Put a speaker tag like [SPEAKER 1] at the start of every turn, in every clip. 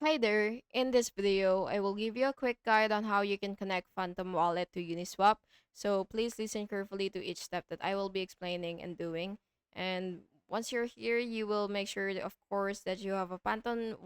[SPEAKER 1] Hi there! In this video, I will give you a quick guide on how you can connect Phantom Wallet to Uniswap. So please listen carefully to each step that I will be explaining and doing. And once you're here, you will make sure, of course, that you have a Phantom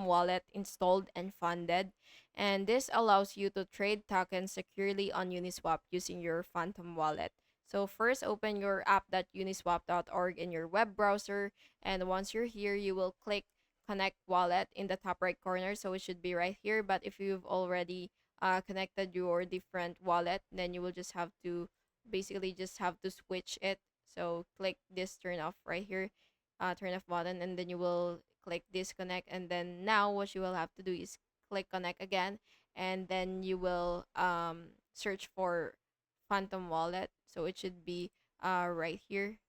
[SPEAKER 1] Wallet installed and funded. And this allows you to trade tokens securely on Uniswap using your Phantom Wallet. So first, open your app.uniswap.org in your web browser. And once you're here, you will click connect wallet in the top right corner, so it should be right here. But if you've already connected your different wallet, then you will just have to basically just have to switch it. So click this turn off right here, turn off button, and then you will click disconnect. And then now what you will have to do is click connect again, and then you will search for Phantom Wallet. So it should be right here.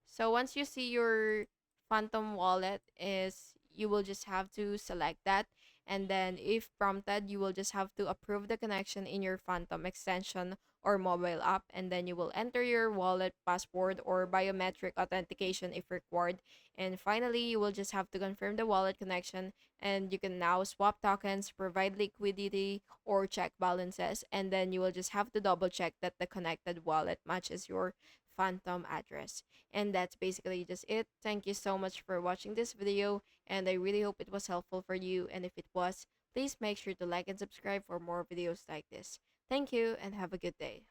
[SPEAKER 1] So once you see your Phantom Wallet is, you will just have to select that, and then if prompted, you will just have to approve the connection in your Phantom extension or mobile app, and then you will enter your wallet password or biometric authentication if required. And finally, you will just have to confirm the wallet connection, and you can now swap tokens, provide liquidity, or check balances, and then you will just have to double check that the connected wallet matches your Phantom address. And that's basically just it. Thank you so much for watching this video, and I really hope it was helpful for you. And if it was, please make sure to like and subscribe for more videos like this. Thank you and have a good day.